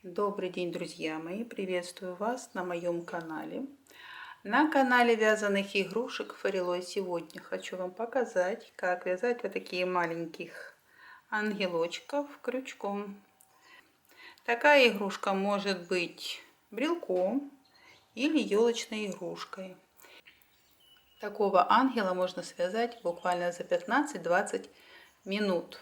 Добрый день, друзья мои! Приветствую вас на моем канале. На канале вязаных игрушек Фарилой. Сегодня хочу вам показать, как вязать вот такие маленьких ангелочков крючком. Такая игрушка может быть брелком или елочной игрушкой. Такого ангела можно связать буквально за 15-20 минут.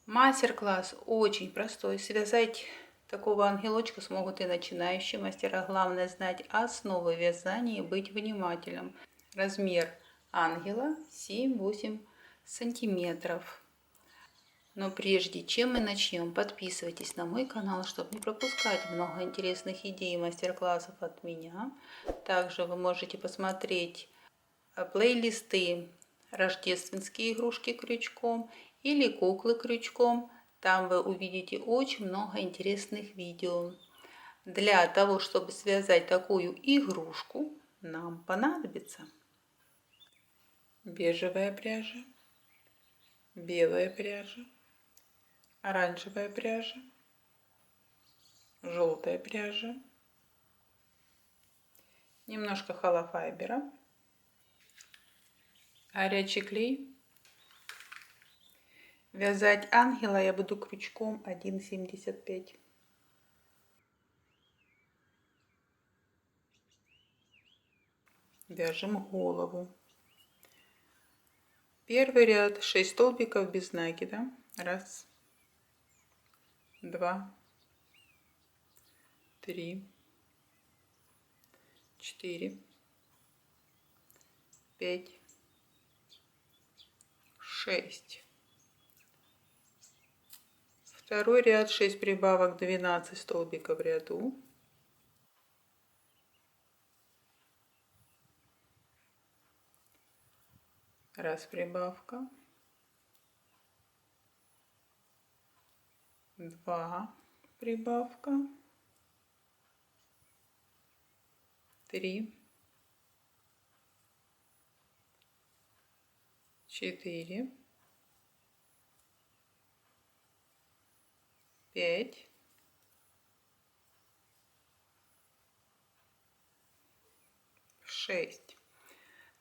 Мастер-класс очень простой. Связать такого ангелочка смогут и начинающие мастера. Главное знать основы вязания и быть внимательным. Размер ангела 7-8 сантиметров. Но прежде чем мы начнем, подписывайтесь на мой канал, чтобы не пропускать много интересных идей и мастер-классов от меня. Также вы можете посмотреть плейлисты «Рождественские игрушки крючком» или «Куклы крючком». Там вы увидите очень много интересных видео. Для того, чтобы связать такую игрушку, нам понадобится бежевая пряжа, белая пряжа, оранжевая пряжа, желтая пряжа, немножко холофайбера, горячий клей. Вязать ангела я буду крючком 1,75. Вяжем голову. Первый ряд 6 столбиков без накида. 1, 2, 3, 4, 5, 6. Второй ряд 6 прибавок, 12 столбиков в ряду. Раз прибавка, 2 прибавка, 3, 4, 5, 6.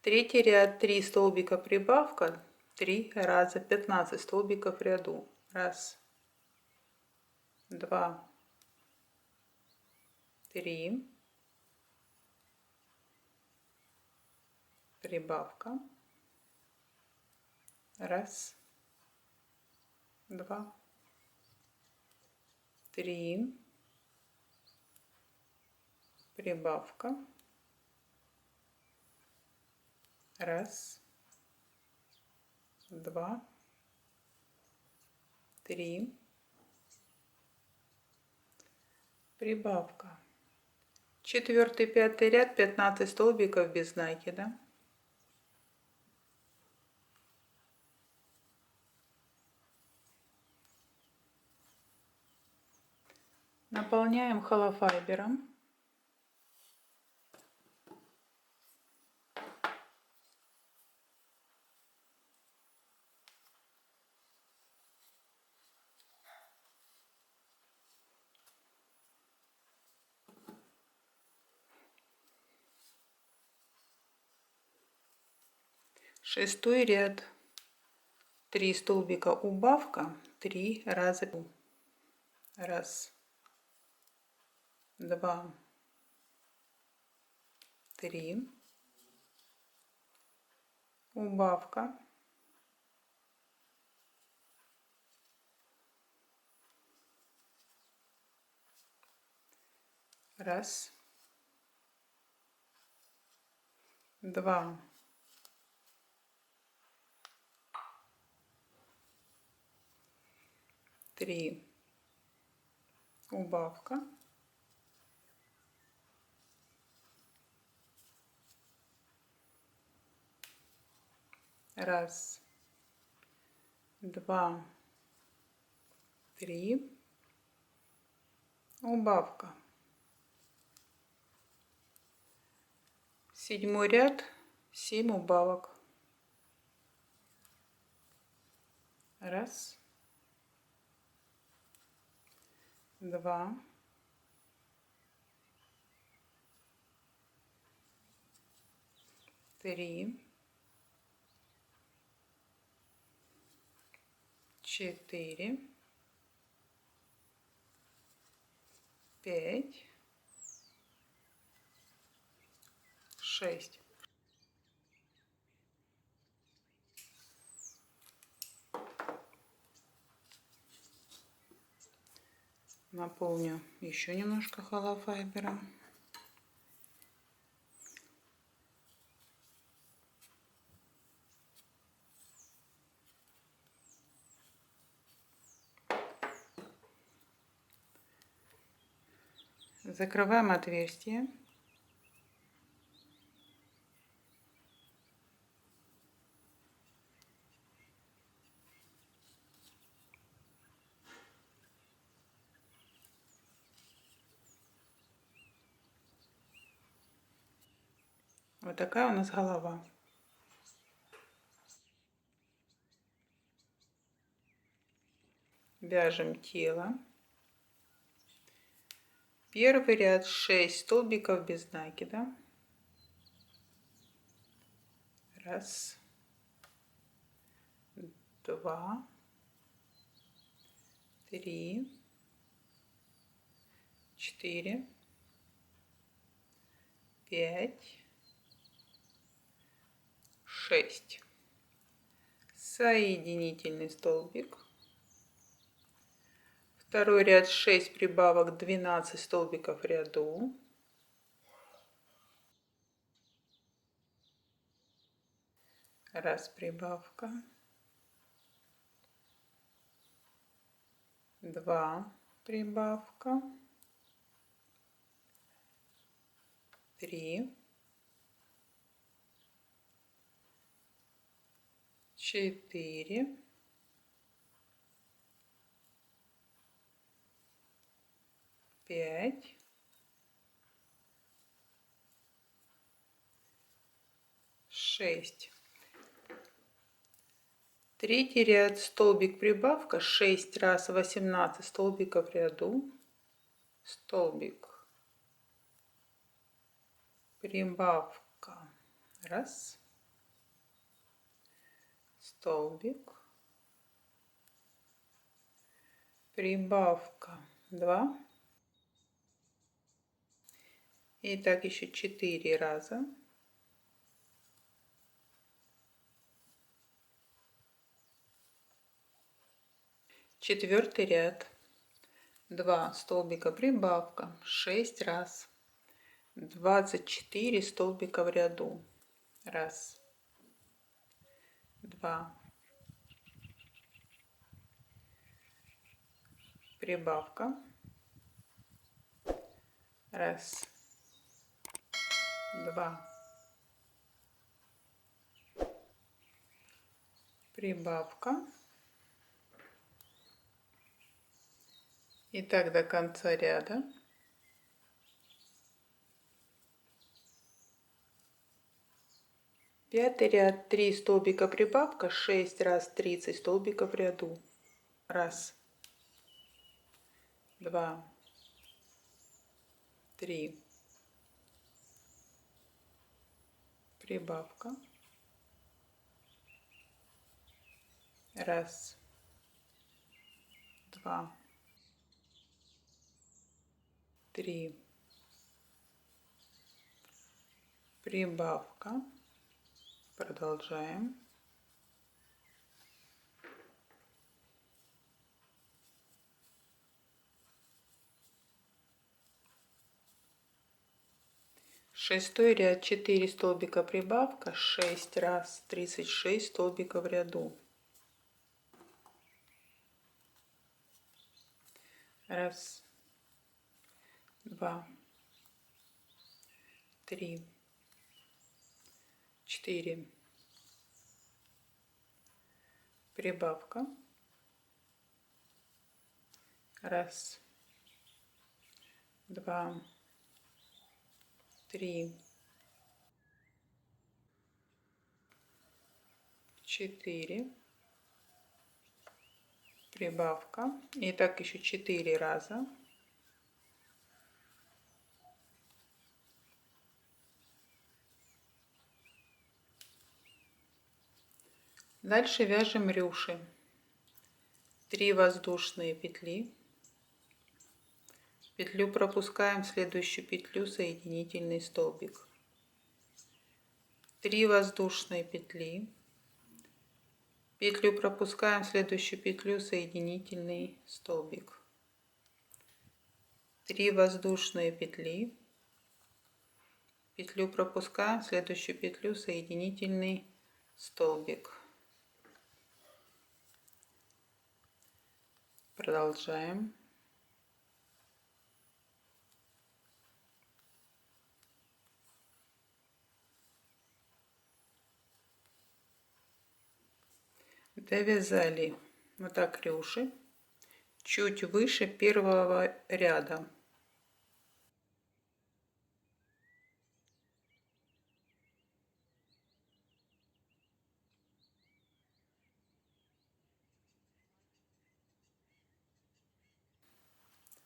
Третий ряд 3 столбика прибавка, 3 раза 15 столбиков в ряду. 1, 2, 3, прибавка, 1, 2, 3, прибавка, 1, 2, 3, прибавка. Четвертый, пятый ряд 15 столбиков без накида. Наполняем холофайбером. Шестой ряд 3 столбика убавка, 3 раза. 1, 2, 3, убавка, 1, 2, 3, убавка, 1, 2, 3, убавка. Седьмой ряд 7 убавок. 1, 2, 3, 4, 5, 6. Наполню еще немножко холофайбером. Закрываем отверстие. Вот такая у нас голова. Вяжем тело. Первый ряд 6 столбиков без накида. Раз, два, 3, 4, 5, 6. Соединительный столбик. Второй ряд 6 прибавок, 12 столбиков в ряду. Раз прибавка. 2 прибавка. 3, 4, 5, 6. Третий ряд столбик прибавка 6 раз 18 столбиков в ряду. Столбик прибавка. Раз. Столбик прибавка 2. И так еще 4 раза. Четвертый ряд 2 столбика прибавка 6 раз, 24 столбика в ряду. Раз, 2, прибавка. Раз, 2, прибавка. И так до конца ряда. Пятый ряд 3 столбика прибавка 6 раз 30 столбиков в ряду. Раз, 2, 3, прибавка. Раз, 2, 3, прибавка. Продолжаем. Шестой ряд 4 столбика прибавка 6 раз 36 столбиков в ряду. Раз, 2, 3, 4, прибавка. Раз, 2, 3, 4, прибавка. И так еще 4 раза. Дальше вяжем рюши. 3 воздушные петли. Петлю пропускаем в следующую петлю, соединительный столбик. 3 воздушные петли. Петлю пропускаем в следующую петлю, соединительный столбик. 3 воздушные петли. Петлю пропускаем в следующую петлю, соединительный столбик. Продолжаем. Довязали вот так рюши чуть выше первого ряда.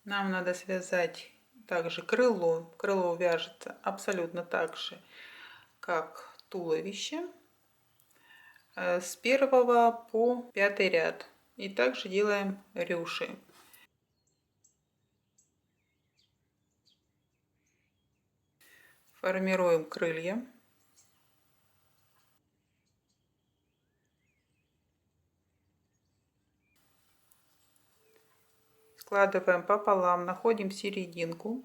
Нам надо связать также крыло. Крыло вяжется абсолютно так же, как туловище, с 1 по 5 ряд. И также делаем рюши. Формируем крылья. Складываем пополам, находим серединку.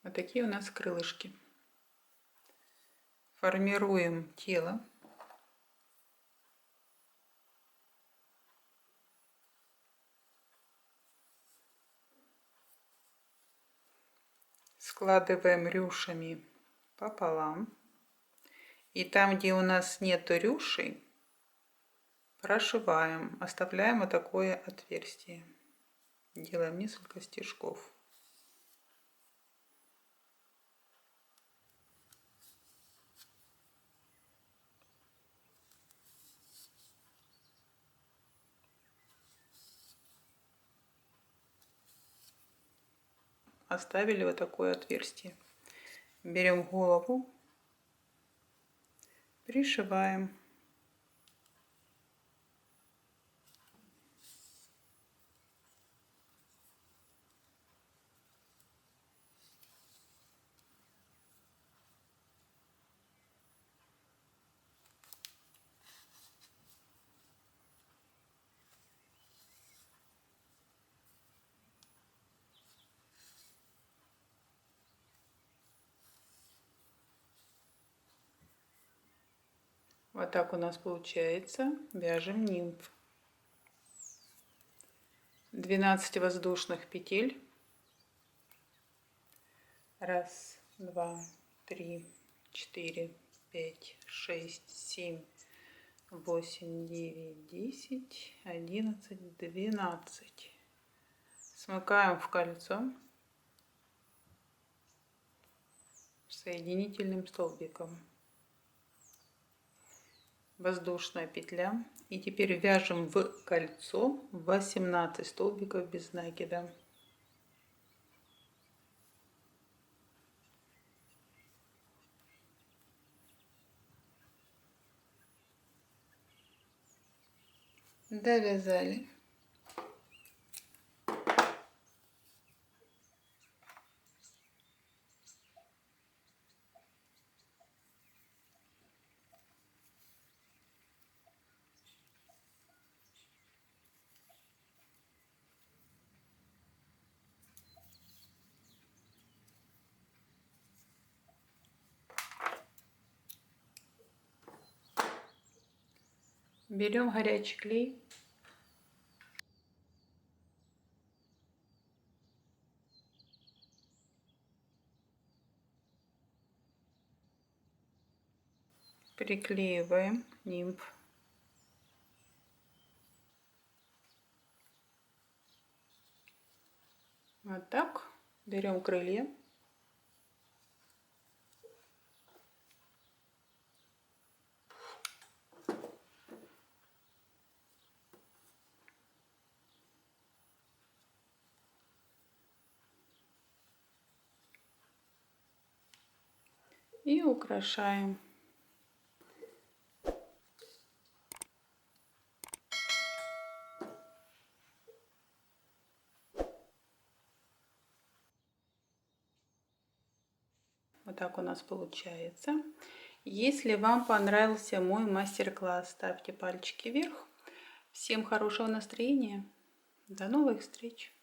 Вот такие у нас крылышки. Формируем тело. Складываем рюшами пополам. И там, где у нас нету рюшей, прошиваем, оставляем вот такое отверстие. Делаем несколько стежков. Оставили вот такое отверстие. Берем голову, пришиваем. Вот так у нас получается. Вяжем нимф. 12 воздушных петель. 1, 2, 3, 4, 5, 6, 7, 8, 9, 10, 11, 12. Смыкаем в кольцо соединительным столбиком. Воздушная петля. И теперь вяжем в кольцо 18 столбиков без накида. Довязали. Берем горячий клей. Приклеиваем нимф. Вот так. Берем крылья. И украшаем. Вот так у нас получается. Если вам понравился мой мастер-класс, ставьте пальчики вверх. Всем хорошего настроения. До новых встреч!